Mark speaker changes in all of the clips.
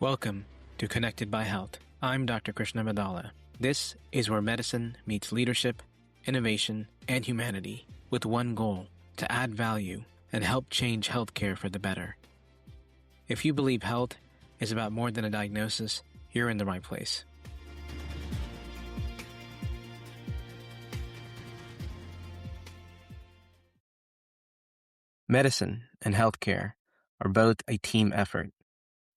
Speaker 1: Welcome to Connected by Health. I'm Dr. Krishna Madala. This is where medicine meets leadership, innovation, and humanity with one goal: to add value and help change healthcare for the better. If you believe health is about more than a diagnosis, you're in the right place. Medicine and healthcare are both a team effort.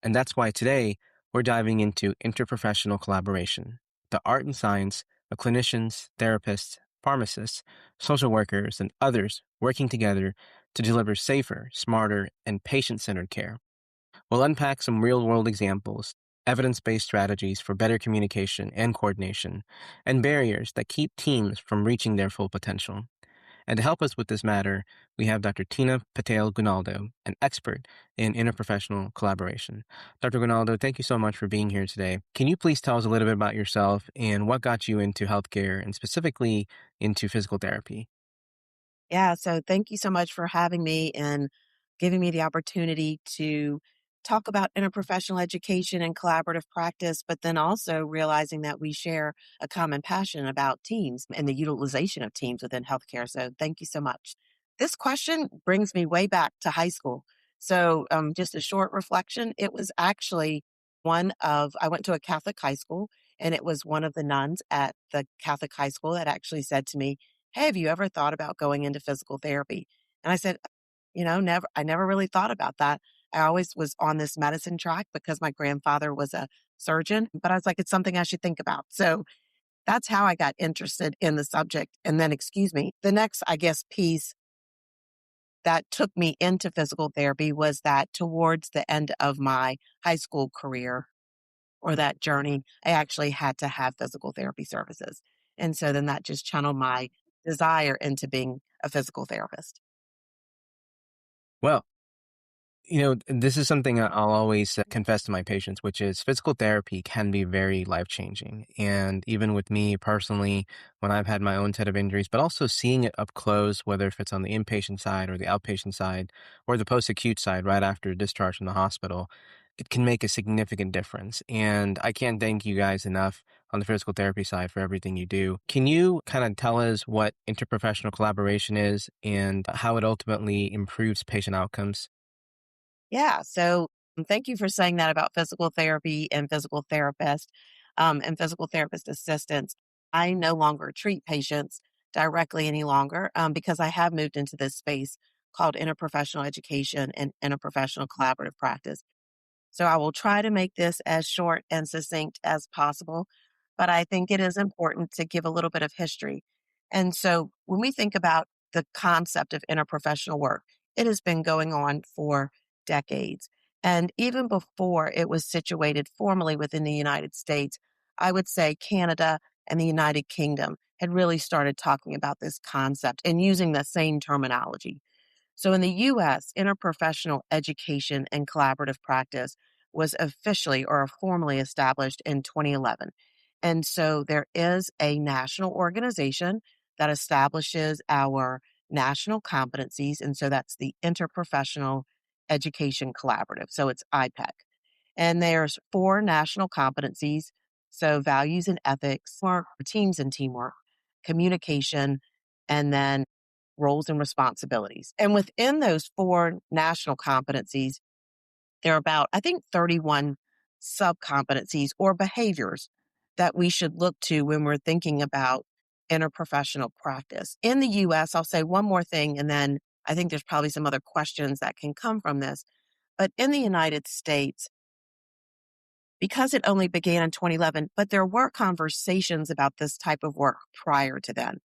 Speaker 1: And that's why today we're diving into interprofessional collaboration, the art and science of clinicians, therapists, pharmacists, social workers, and others working together to deliver safer, smarter, and patient-centered care. We'll unpack some real-world examples, evidence-based strategies for better communication and coordination, and barriers that keep teams from reaching their full potential. And to help us with this matter, we have Dr. Patel Gonaldo, an expert in interprofessional collaboration. Dr. Gonaldo, thank you so much for being here today. Can you please tell us a little bit about yourself and what got you into healthcare and specifically into physical therapy?
Speaker 2: Yeah, so thank you so much for having me and giving me the opportunity to talk about interprofessional education and collaborative practice, but then also realizing that we share a common passion about teams and the utilization of teams within healthcare. So thank you so much. This question brings me way back to high school. So just a short reflection. It was actually I went to a Catholic high school, and it was one of the nuns at the Catholic high school that actually said to me, "Hey, have you ever thought about going into physical therapy?" And I said, never. I never really thought about that. I always was on this medicine track because my grandfather was a surgeon, but I was like, it's something I should think about. So that's how I got interested in the subject. And then, the next, I guess, piece that took me into physical therapy was that towards the end of my high school career or that journey, I actually had to have physical therapy services. And so then that just channeled my desire into being a physical therapist.
Speaker 1: Well, this is something I'll always confess to my patients, which is physical therapy can be very life-changing. And even with me personally, when I've had my own set of injuries, but also seeing it up close, whether if it's on the inpatient side or the outpatient side or the post-acute side right after discharge from the hospital, it can make a significant difference. And I can't thank you guys enough on the physical therapy side for everything you do. Can you kind of tell us what interprofessional collaboration is and how it ultimately improves patient outcomes?
Speaker 2: Yeah. So thank you for saying that about physical therapy and physical therapist and physical therapist assistants. I no longer treat patients directly any longer because I have moved into this space called interprofessional education and interprofessional collaborative practice. So I will try to make this as short and succinct as possible, but I think it is important to give a little bit of history. And so when we think about the concept of interprofessional work, it has been going on for decades. And even before it was situated formally within the United States, I would say Canada and the United Kingdom had really started talking about this concept and using the same terminology. So in the US, interprofessional education and collaborative practice was officially or formally established in 2011. And so there is a national organization that establishes our national competencies. And so that's the Interprofessional Education Collaborative. So it's IPEC. And there's 4 national competencies. So values and ethics, work, teams and teamwork, communication, and then roles and responsibilities. And within those 4 national competencies, there are about, I think, 31 sub-competencies or behaviors that we should look to when we're thinking about interprofessional practice. In the US, I'll say one more thing, and then I think there's probably some other questions that can come from this. But in the United States, because it only began in 2011, but there were conversations about this type of work prior to then.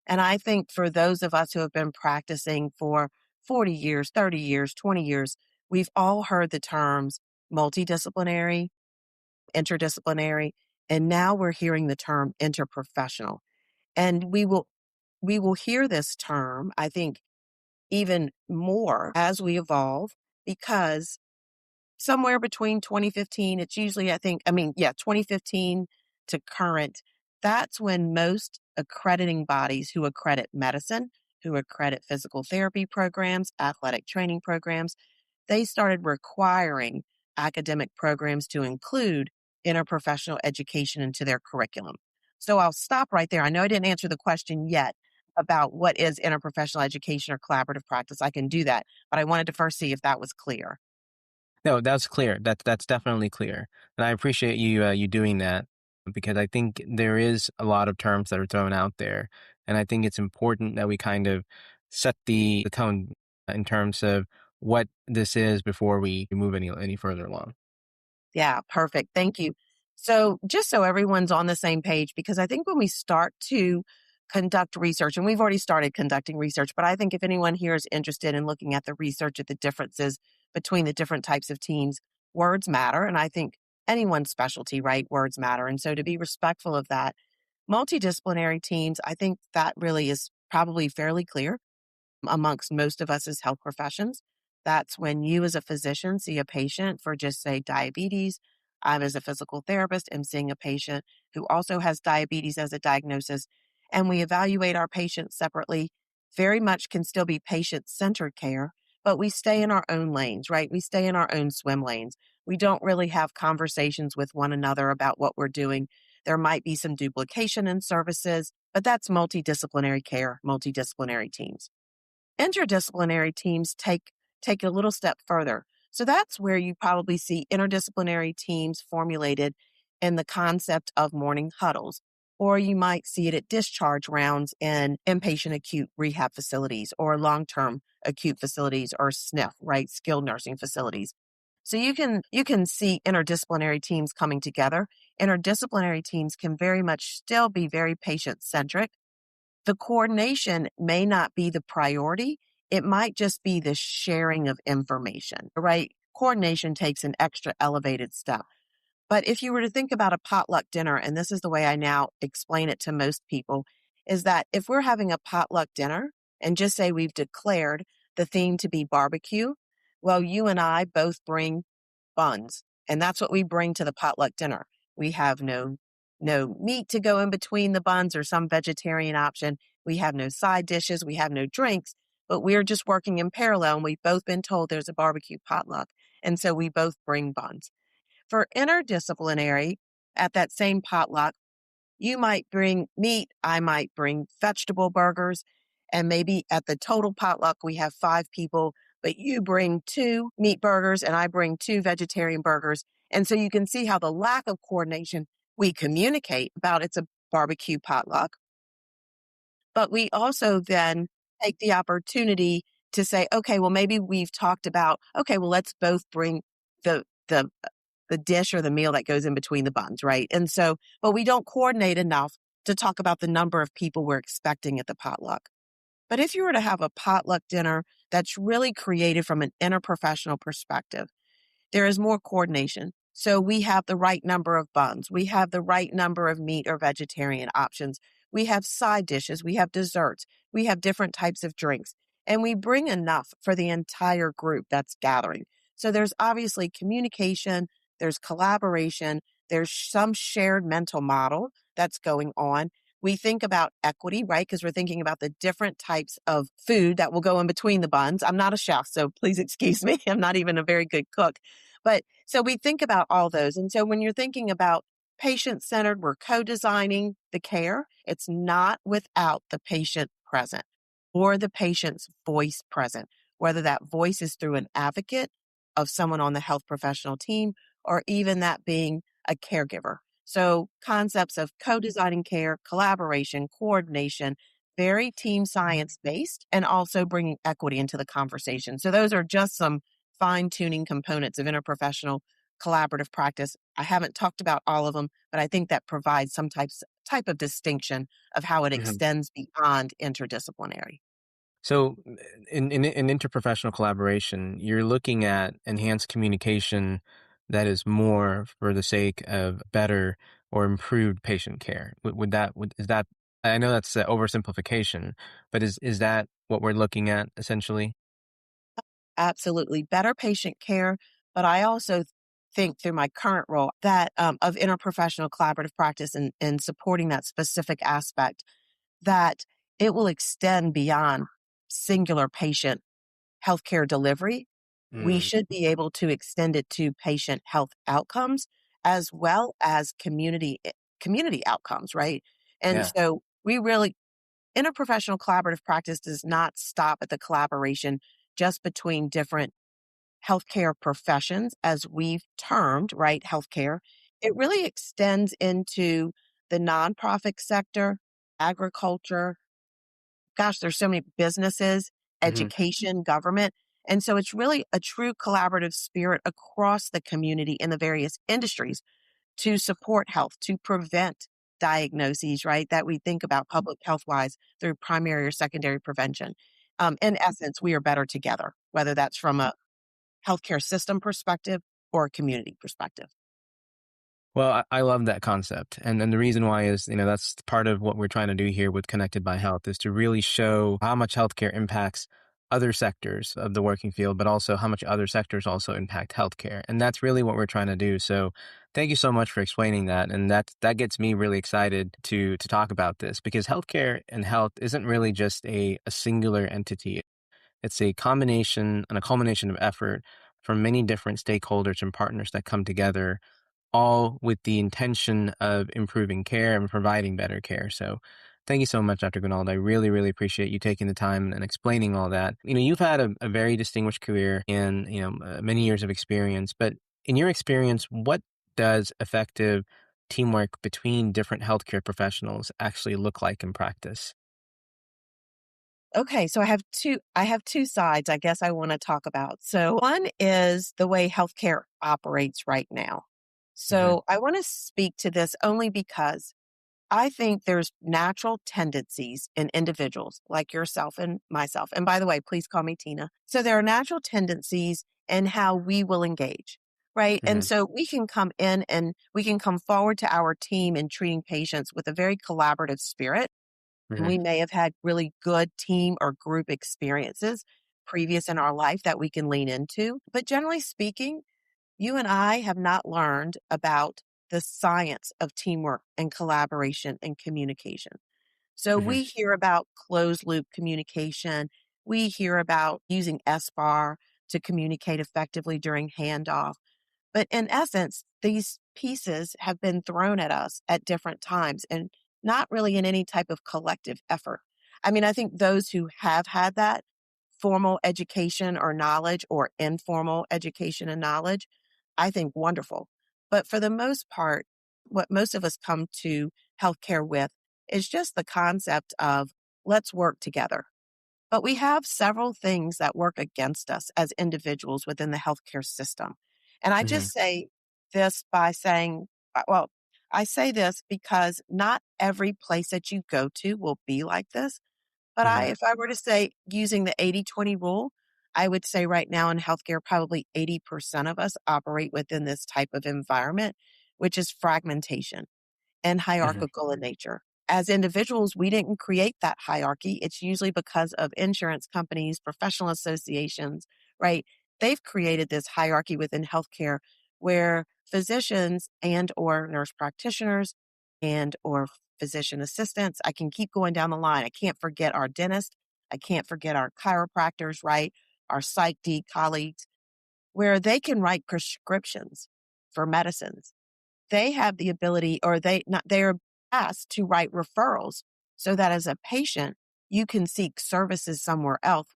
Speaker 2: And I think for those of us who have been practicing for 40 years, 30 years, 20 years, we've all heard the terms multidisciplinary, interdisciplinary, and now we're hearing the term interprofessional. And we will hear this term, I think, even more as we evolve because somewhere between 2015, it's usually, 2015 to current, that's when most accrediting bodies who accredit medicine, who accredit physical therapy programs, athletic training programs, they started requiring academic programs to include interprofessional education into their curriculum. So I'll stop right there. I know I didn't answer the question yet about what is interprofessional education or collaborative practice. I can do that, but I wanted to first see if that was clear.
Speaker 1: No, that's clear. That's definitely clear, and I appreciate you doing that because I think there is a lot of terms that are thrown out there, and I think it's important that we kind of set the tone in terms of what this is before we move any further along.
Speaker 2: Yeah, perfect. Thank you. So, just so everyone's on the same page, because I think when we start to conduct research, and we've already started conducting research, but I think if anyone here is interested in looking at the research at the differences between the different types of teams, words matter. And I think anyone's specialty, right? Words matter. And so, to be respectful of that, multidisciplinary teams, I think that really is probably fairly clear amongst most of us as health professions. That's when you, as a physician, see a patient for just say diabetes. I, as a physical therapist, am seeing a patient who also has diabetes as a diagnosis, and we evaluate our patients separately. Very much can still be patient centered care, but we stay in our own lanes, right? We stay in our own swim lanes. We don't really have conversations with one another about what we're doing. There might be some duplication in services, but that's multidisciplinary care, multidisciplinary teams. Interdisciplinary teams take a little step further. So that's where you probably see interdisciplinary teams formulated in the concept of morning huddles, or you might see it at discharge rounds in inpatient acute rehab facilities or long-term acute facilities or SNF, right? Skilled nursing facilities. So you can see interdisciplinary teams coming together. Interdisciplinary teams can very much still be very patient centric. The coordination may not be the priority. It might just be the sharing of information, right? Coordination takes an extra elevated step. But if you were to think about a potluck dinner, and this is the way I now explain it to most people, is that if we're having a potluck dinner and just say we've declared the theme to be barbecue, well, you and I both bring buns, and that's what we bring to the potluck dinner. We have no meat to go in between the buns or some vegetarian option. We have no side dishes, we have no drinks, but we're just working in parallel, and we've both been told there's a barbecue potluck, and so we both bring buns. For interdisciplinary, at that same potluck, you might bring meat, I might bring vegetable burgers, and maybe at the total potluck, we have 5 people, but you bring 2 meat burgers and I bring 2 vegetarian burgers. And so you can see how the lack of coordination, we communicate about it's a barbecue potluck, but we also then take the opportunity to say, okay, well, maybe we've talked about, okay, well, let's both bring the the dish or the meal that goes in between the buns, right? And so, but we don't coordinate enough to talk about the number of people we're expecting at the potluck. But if you were to have a potluck dinner that's really created from an interprofessional perspective, there is more coordination. So we have the right number of buns. We have the right number of meat or vegetarian options. We have side dishes. We have desserts. We have different types of drinks. And we bring enough for the entire group that's gathering. So there's obviously communication, there's collaboration, there's some shared mental model that's going on. We think about equity, right? Because we're thinking about the different types of food that will go in between the buns. I'm not a chef, so please excuse me. I'm not even a very good cook. But so we think about all those. And so when you're thinking about patient centered, we're co designing the care. It's not without the patient present or the patient's voice present, whether that voice is through an advocate of someone on the health professional team or even that being a caregiver. So concepts of co-designing care, collaboration, coordination, very team science based, and also bringing equity into the conversation. So those are just some fine tuning components of interprofessional collaborative practice. I haven't talked about all of them, but I think that provides some type of distinction of how it
Speaker 1: Mhm.
Speaker 2: extends beyond interdisciplinary.
Speaker 1: So, in interprofessional collaboration, you're looking at enhanced communication that is more for the sake of better or improved patient care. Is that, I know that's an oversimplification, but is that what we're looking at essentially?
Speaker 2: Absolutely. Better patient care. But I also think through my current role that of interprofessional collaborative practice and supporting that specific aspect, that it will extend beyond singular patient healthcare delivery. we
Speaker 1: Mm,
Speaker 2: should be able to extend it to patient health outcomes as well as community outcomes, right? And
Speaker 1: yeah.
Speaker 2: so we really interprofessional collaborative practice does not stop at the collaboration just between different healthcare professions, as we've termed, right? Healthcare. It really extends into the nonprofit sector, agriculture. Gosh, there's so many businesses,
Speaker 1: Hmm.
Speaker 2: education, government. And so it's really a true collaborative spirit across the community in the various industries to support health, to prevent diagnoses, right? That we think about public health wise through primary or secondary prevention. In essence, we are better together, whether that's from a healthcare system perspective or a community perspective.
Speaker 1: Well, I love that concept. And then the reason why is, that's part of what we're trying to do here with Connected by Health is to really show how much healthcare impacts other sectors of the working field, but also how much other sectors also impact healthcare. And that's really what we're trying to do. So thank you so much for explaining that. And that gets me really excited to talk about this because healthcare and health isn't really just a singular entity. It's a combination and a culmination of effort from many different stakeholders and partners that come together all with the intention of improving care and providing better care. So thank you so much, Dr. Gonaldo. I really, really appreciate you taking the time and explaining all that. You've had a very distinguished career and, many years of experience, but in your experience, what does effective teamwork between different healthcare professionals actually look like in practice?
Speaker 2: Okay, so I have two sides I guess I want to talk about. So one is the way healthcare operates right now.
Speaker 1: Hmm.
Speaker 2: So I want to speak to this only because I think there's natural tendencies in individuals like yourself and myself. And by the way, please call me Tina. So there are natural tendencies in how we will engage, right? And
Speaker 1: Hmm.
Speaker 2: so we can come in and we can come forward to our team in treating patients with a very collaborative spirit. And
Speaker 1: Hmm.
Speaker 2: we may have had really good team or group experiences previous in our life that we can lean into. But generally speaking, you and I have not learned about the science of teamwork and collaboration and communication. So
Speaker 1: Hmm.
Speaker 2: we hear about closed loop communication. We hear about using SBAR to communicate effectively during handoff. But in essence, these pieces have been thrown at us at different times and not really in any type of collective effort. I mean, I think those who have had that formal education or knowledge or informal education and knowledge, I think wonderful. But for the most part, what most of us come to healthcare with is just the concept of let's work together. But we have several things that work against us as individuals within the healthcare system. And I
Speaker 1: Hmm.
Speaker 2: just say this by saying, well, I say this because not every place that you go to will be like this. But
Speaker 1: Hmm.
Speaker 2: if I were to say using the 80-20 rule, I would say right now in healthcare, probably 80% of us operate within this type of environment, which is fragmentation and
Speaker 1: Hmm.
Speaker 2: hierarchical in nature. As individuals, we didn't create that hierarchy. It's usually because of insurance companies, professional associations, right? They've created this hierarchy within healthcare where physicians and or nurse practitioners and or physician assistants, I can keep going down the line. I can't forget our dentist. I can't forget our chiropractors, right? Our psych D colleagues, where they can write prescriptions for medicines. They have the ability or they're asked to write referrals so that as a patient you can seek services somewhere else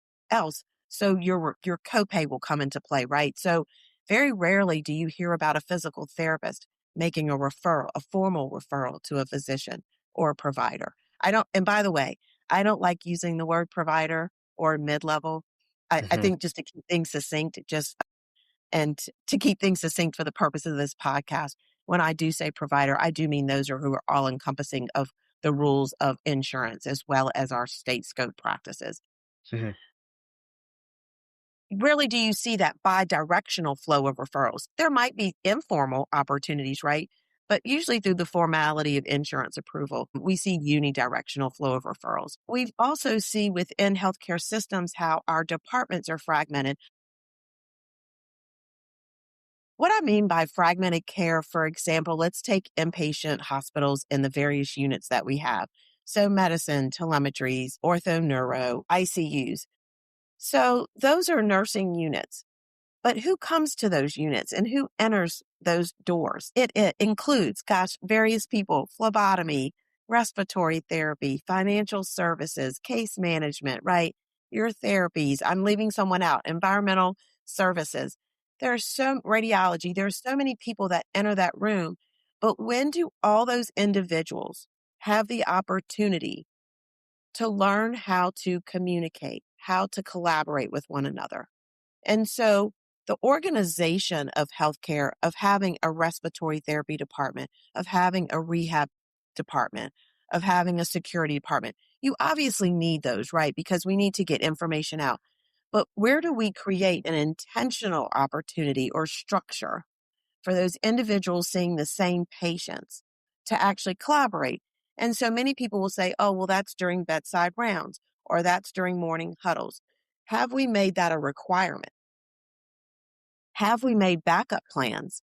Speaker 2: so your copay will come into play, right? So very rarely do you hear about a physical therapist making a referral, a formal referral to a physician or a provider. I don't, and by the way, I don't like using the word provider or mid-level. I
Speaker 1: Hmm.
Speaker 2: think just to keep things succinct, just and to keep things succinct for the purpose of this podcast, when I do say provider, I do mean those are who are all encompassing of the rules of insurance as well as our state scope practices.
Speaker 1: Hmm.
Speaker 2: Rarely do you see that bi-directional flow of referrals. There might be informal opportunities, right? But usually through the formality of insurance approval, we see unidirectional flow of referrals. We also see within healthcare systems how our departments are fragmented. What I mean by fragmented care, for example, let's take inpatient hospitals in the various units that we have. So, medicine, telemetries, ortho neuro, ICUs. So, those are nursing units. But who comes to those units and who enters those doors? It includes, gosh, various people, phlebotomy, respiratory therapy, financial services, case management, right? Your therapies. I'm leaving someone out, environmental services. There's so radiology. There's so many people that enter that room. But when do all those individuals have the opportunity to learn how to communicate, how to collaborate with one another? And so the organization of healthcare, of having a respiratory therapy department, of having a rehab department, of having a security department, you obviously need those, right? Because we need to get information out. But where do we create an intentional opportunity or structure for those individuals seeing the same patients to actually collaborate? And so many people will say, oh, well, that's during bedside rounds or that's during morning huddles. Have we made that a requirement? Have we made backup plans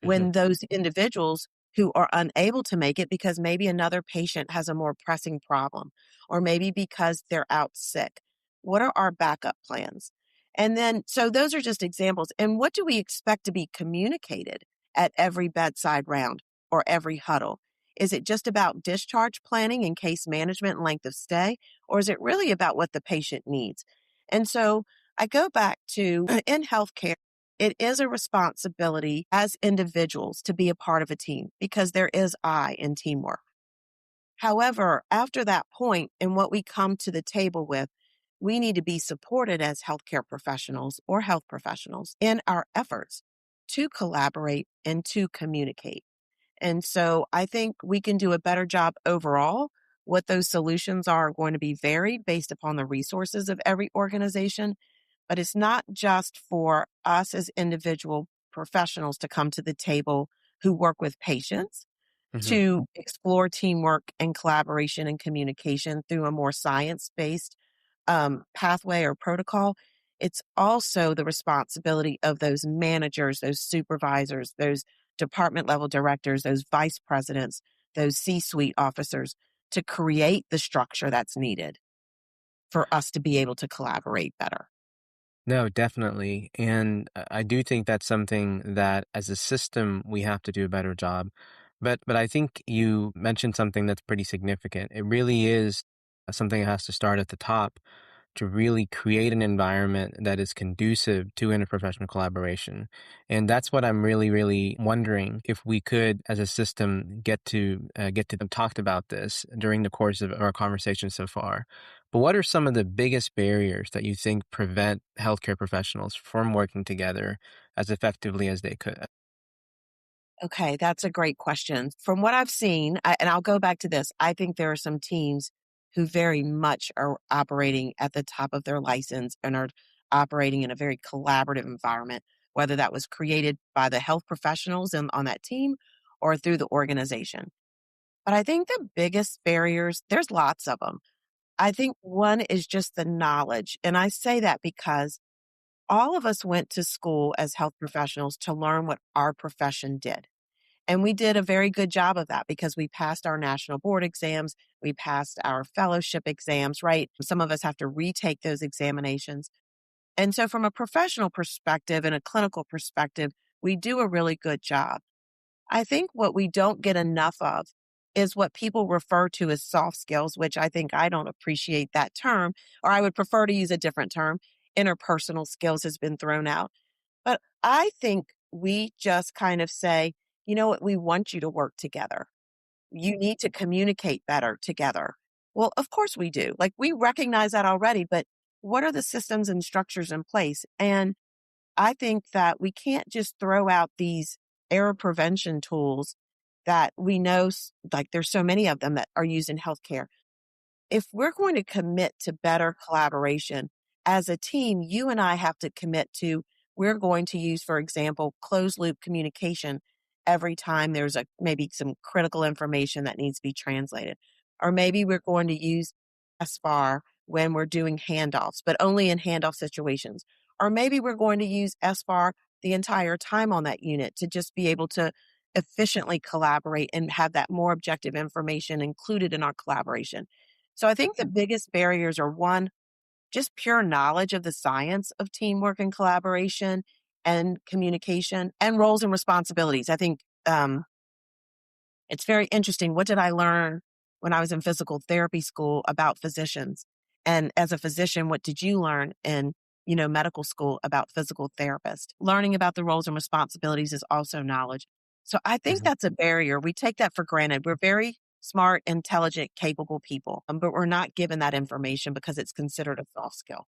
Speaker 1: Hmm.
Speaker 2: when those individuals who are unable to make it because maybe another patient has a more pressing problem, or maybe because they're out sick? What are our backup plans? And then, so those are just examples. And what do we expect to be communicated at every bedside round or every huddle? Is it just about discharge planning and case management and length of stay, or is it really about what the patient needs? And so I go back to in healthcare, it is a responsibility as individuals to be a part of a team because there is I in teamwork. However, after that point and what we come to the table with, we need to be supported as healthcare professionals or health professionals in our efforts to collaborate and to communicate. And so I think we can do a better job overall. What those solutions are going to be varied based upon the resources of every organization, but it's not just for us as individual professionals to come to the table who work with patients
Speaker 1: Hmm.
Speaker 2: to explore teamwork and collaboration and communication through a more science based pathway or protocol. It's also the responsibility of those managers, those supervisors, those department level directors, those vice presidents, those C suite officers to create the structure that's needed for us to be able to collaborate better.
Speaker 1: No, definitely. And I do think that's something that as a system we have to do a better job. But I think you mentioned something that's pretty significant. It really is something that has to start at the top to really create an environment that is conducive to interprofessional collaboration. And that's what I'm really, really wondering if we could, as a system, get to talked about this during the course of our conversation so far. But what are some of the biggest barriers that you think prevent healthcare professionals from working together as effectively as they could?
Speaker 2: Okay, that's a great question. From what I've seen, and I'll go back to this, I think there are some teams who very much are operating at the top of their license and are operating in a very collaborative environment, whether that was created by the health professionals on that team or through the organization. But I think the biggest barriers, there's lots of them. I think one is just the knowledge. And I say that because all of us went to school as health professionals to learn what our profession did. And we did a very good job of that because we passed our national board exams, we passed our fellowship exams, right? Some of us have to retake those examinations. And so, from a professional perspective and a clinical perspective, we do a really good job. I think what we don't get enough of is what people refer to as soft skills, which I think I don't appreciate that term, or I would prefer to use a different term. Interpersonal skills has been thrown out. But I think we just kind of say, you know what, we want you to work together. You need to communicate better together. Well, of course we do. Like we recognize that already, but what are the systems and structures in place? And I think that we can't just throw out these error prevention tools that we know, like there's so many of them that are used in healthcare. If we're going to commit to better collaboration as a team, you and I have to commit to we're going to use, for example, closed loop communication every time there's maybe some critical information that needs to be translated. Or maybe we're going to use SFAR when we're doing handoffs, but only in handoff situations. Or maybe we're going to use SFAR the entire time on that unit to just be able to efficiently collaborate and have that more objective information included in our collaboration. So I think the biggest barriers are one, just pure knowledge of the science of teamwork and collaboration and communication and roles and responsibilities. I think it's very interesting. What did I learn when I was in physical therapy school about physicians? And as a physician, what did you learn in, medical school about physical therapists? Learning about the roles and responsibilities is also knowledge. So I think
Speaker 1: Mhm.
Speaker 2: that's a barrier. We take that for granted. We're very smart, intelligent, capable people, but we're not given that information because it's considered a soft skill.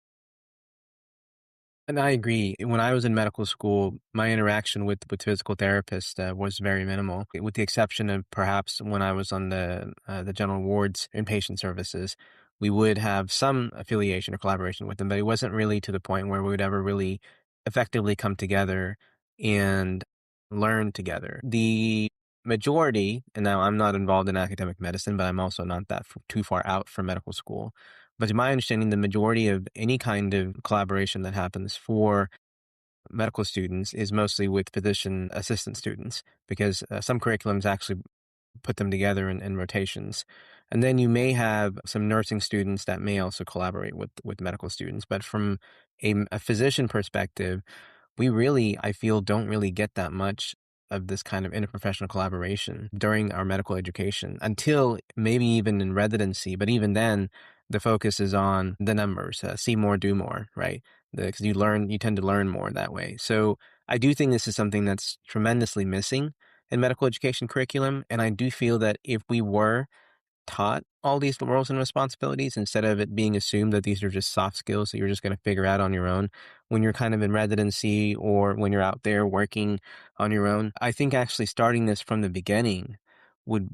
Speaker 1: And I agree. When I was in medical school, my interaction with physical therapists was very minimal, with the exception of perhaps when I was on the general wards inpatient services. We would have some affiliation or collaboration with them, but it wasn't really to the point where we would ever really effectively come together and learn together. The majority, and now I'm not involved in academic medicine, but I'm also not too far out from medical school. But to my understanding, the majority of any kind of collaboration that happens for medical students is mostly with physician assistant students because some curriculums actually put them together in rotations. And then you may have some nursing students that may also collaborate with medical students. But from a physician perspective, we really, I feel, don't really get that much of this kind of interprofessional collaboration during our medical education until maybe even in residency. But even then, the focus is on the numbers, see more, do more, right? Because you tend to learn more that way. So I do think this is something that's tremendously missing in medical education curriculum. And I do feel that if we were taught all these roles and responsibilities instead of it being assumed that these are just soft skills that you're just going to figure out on your own when you're kind of in residency or when you're out there working on your own. I think actually starting this from the beginning would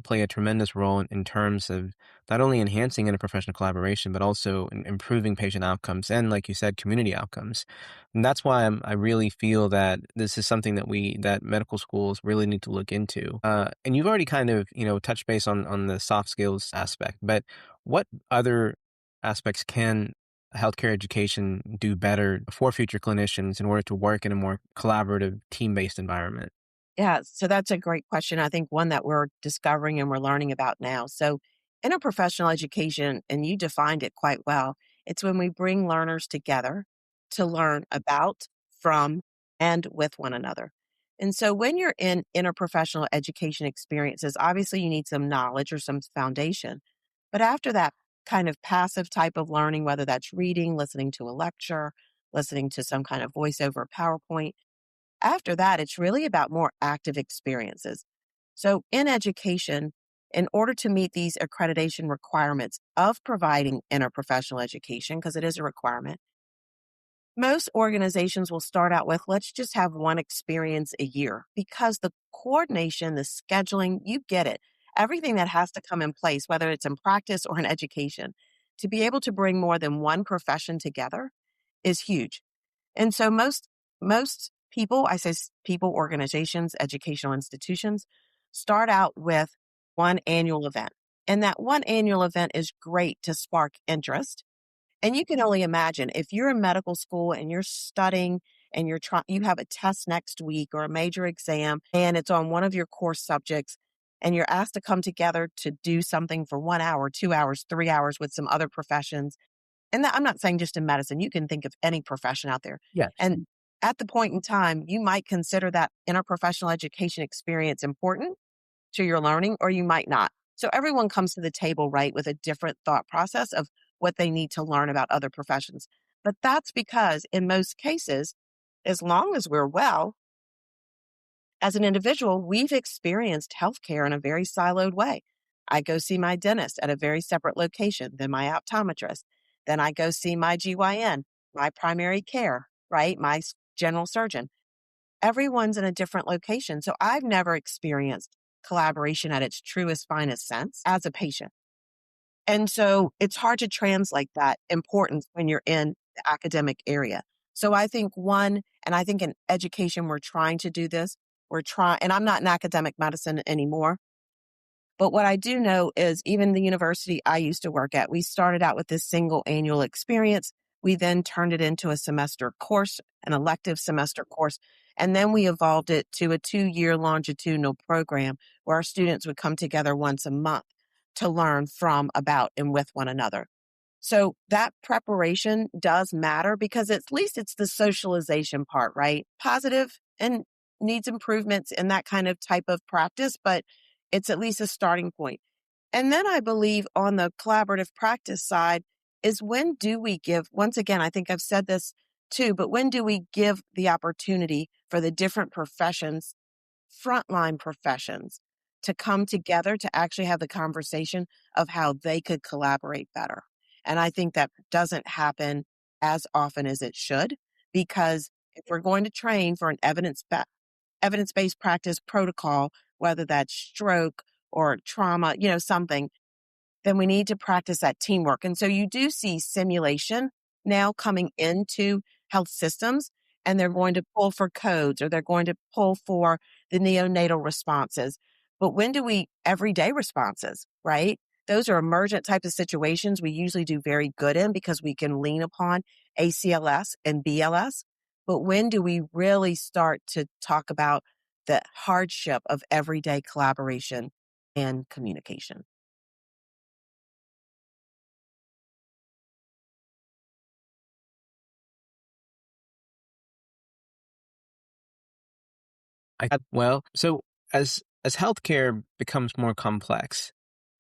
Speaker 1: play a tremendous role in terms of not only enhancing interprofessional collaboration but also improving patient outcomes and, like you said, community outcomes. And that's why I really feel that this is something that medical schools really need to look into. And you've already kind of, touched base on the soft skills aspect, but what other aspects can healthcare education do better for future clinicians in order to work in a more collaborative, team-based environment?
Speaker 2: Yeah, so that's a great question. I think one that we're discovering and we're learning about now. So, interprofessional education, and you defined it quite well, it's when we bring learners together to learn about, from, and with one another. And so, when you're in interprofessional education experiences, obviously you need some knowledge or some foundation. But after that kind of passive type of learning, whether that's reading, listening to a lecture, listening to some kind of voiceover PowerPoint, after that, it's really about more active experiences. So, in education, in order to meet these accreditation requirements of providing interprofessional education, because it is a requirement, most organizations will start out with let's just have one experience a year because the coordination, the scheduling, you get it. Everything that has to come in place, whether it's in practice or in education, to be able to bring more than one profession together is huge. And so most people, I say people, organizations, educational institutions, start out with one annual event. And that one annual event is great to spark interest. And you can only imagine if you're in medical school and you're studying and you have a test next week or a major exam and it's on one of your core subjects and you're asked to come together to do something for 1 hour, 2 hours, 3 hours with some other professions, and that I'm not saying just in medicine, you can think of any profession out there.
Speaker 1: Yes.
Speaker 2: And at the point in time, you might consider that interprofessional education experience important to your learning, or you might not. So everyone comes to the table, right, with a different thought process of what they need to learn about other professions. But that's because in most cases, as long as we're well, as an individual, we've experienced healthcare in a very siloed way. I go see my dentist at a very separate location than my optometrist. Then I go see my GYN, my primary care, right? General surgeon. Everyone's in a different location. So I've never experienced collaboration at its truest, finest sense as a patient. And so it's hard to translate that importance when you're in the academic area. So I think and I think in education, we're trying to do this. And I'm not in academic medicine anymore. But what I do know is even the university I used to work at, we started out with this single annual experience. We then turned it into a semester course, an elective semester course. And then we evolved it to a 2-year longitudinal program where our students would come together once a month to learn from, about, and with one another. So that preparation does matter because at least it's the socialization part, right? Positive and needs improvements in that kind of type of practice, but it's at least a starting point. And then I believe on the collaborative practice side is when do we give, once again, I think I've said this too, but when do we give the opportunity for the different professions, frontline professions, to come together to actually have the conversation of how they could collaborate better? And I think that doesn't happen as often as it should, because if we're going to train for an evidence-based practice protocol, whether that's stroke or trauma, something, then we need to practice that teamwork. And so you do see simulation now coming into health systems, and they're going to pull for codes or they're going to pull for the neonatal responses. But when do we everyday responses, right? Those are emergent type of situations we usually do very good in because we can lean upon ACLS and BLS. But when do we really start to talk about the hardship of everyday collaboration and communication?
Speaker 1: So as healthcare becomes more complex,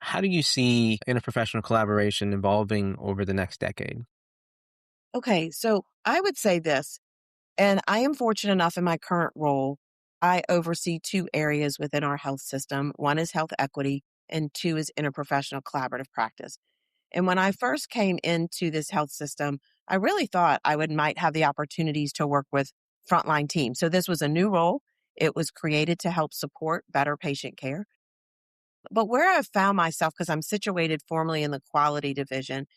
Speaker 1: how do you see interprofessional collaboration evolving over the next decade?
Speaker 2: Okay, so I would say this, and I am fortunate enough in my current role, I oversee two areas within our health system. One is health equity, and two is interprofessional collaborative practice. And when I first came into this health system, I really thought I would might have the opportunities to work with frontline teams. So this was a new role. It was created to help support better patient care. But where I've found myself, because I'm situated formally in the quality division,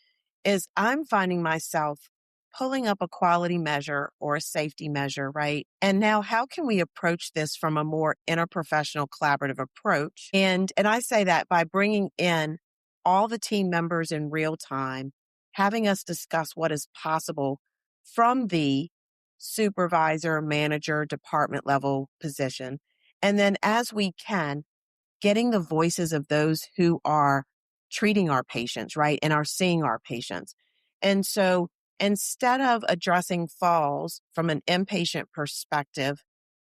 Speaker 2: is I'm finding myself pulling up a quality measure or a safety measure, right? And now how can we approach this from a more interprofessional collaborative approach? And I say that by bringing in all the team members in real time, having us discuss what is possible from the supervisor, manager, department level position. And then as we can, getting the voices of those who are treating our patients, right, and are seeing our patients. And so instead of addressing falls from an inpatient perspective,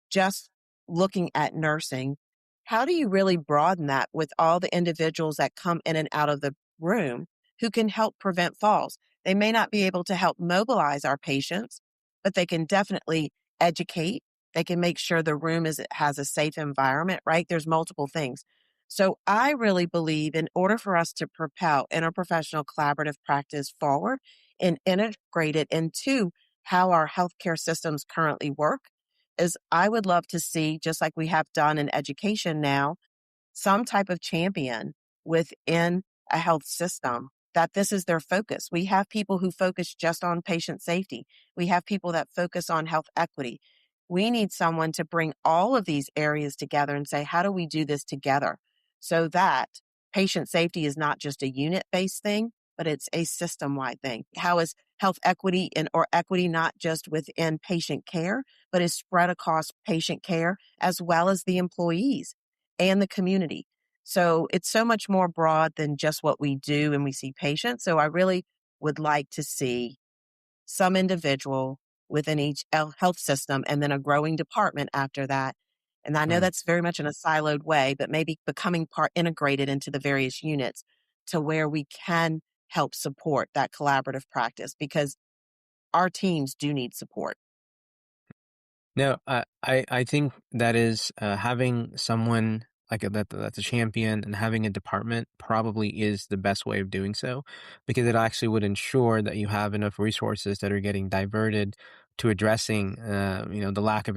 Speaker 2: just looking at nursing, how do you really broaden that with all the individuals that come in and out of the room who can help prevent falls? They may not be able to help mobilize our patients, but they can definitely educate. They can make sure the room has a safe environment, right? There's multiple things. So I really believe in order for us to propel interprofessional collaborative practice forward and integrate it into how our healthcare systems currently work, is I would love to see, just like we have done in education now, some type of champion within a health system that this is their focus. We have people who focus just on patient safety. We have people that focus on health equity. We need someone to bring all of these areas together and say, how do we do this together so that patient safety is not just a unit based thing, but it's a system wide thing? How is health equity and or equity not just within patient care, but is spread across patient care as well as the employees and the community? So it's so much more broad than just what we do and we see patients. So I really would like to see some individual within each health system and then a growing department after that. And I know
Speaker 1: Right.
Speaker 2: that's very much in a siloed way, but maybe becoming part integrated into the various units to where we can help support that collaborative practice because our teams do need support.
Speaker 1: No, I think that is having someone that's a champion and having a department probably is the best way of doing so, because it actually would ensure that you have enough resources that are getting diverted to addressing the lack of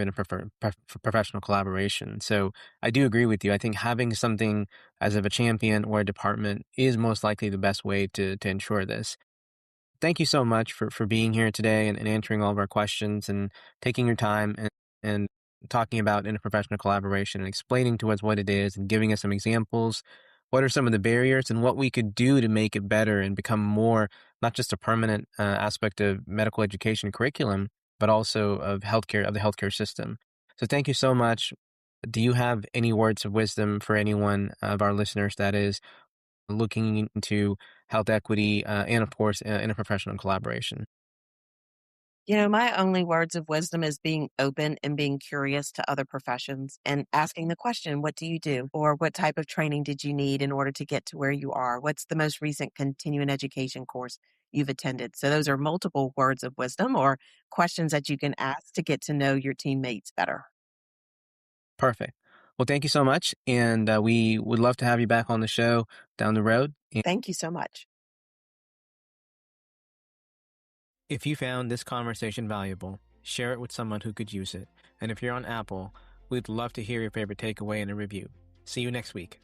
Speaker 1: professional collaboration. So I do agree with you. I think having something as of a champion or a department is most likely the best way to ensure this. Thank you so much for being here today and answering all of our questions and taking your time and talking about interprofessional collaboration and explaining to us what it is and giving us some examples. What are some of the barriers and what we could do to make it better and become more, not just a permanent aspect of medical education curriculum, but also of the healthcare system. So thank you so much. Do you have any words of wisdom for anyone of our listeners that is looking into health equity, and of course, interprofessional collaboration.
Speaker 2: My only words of wisdom is being open and being curious to other professions and asking the question, what do you do? Or what type of training did you need in order to get to where you are? What's the most recent continuing education course you've attended? So, those are multiple words of wisdom or questions that you can ask to get to know your teammates better.
Speaker 1: Perfect. Well, thank you so much. And we would love to have you back on the show down the road.
Speaker 2: Thank you so much.
Speaker 1: If you found this conversation valuable, share it with someone who could use it. And if you're on Apple, we'd love to hear your favorite takeaway and a review. See you next week.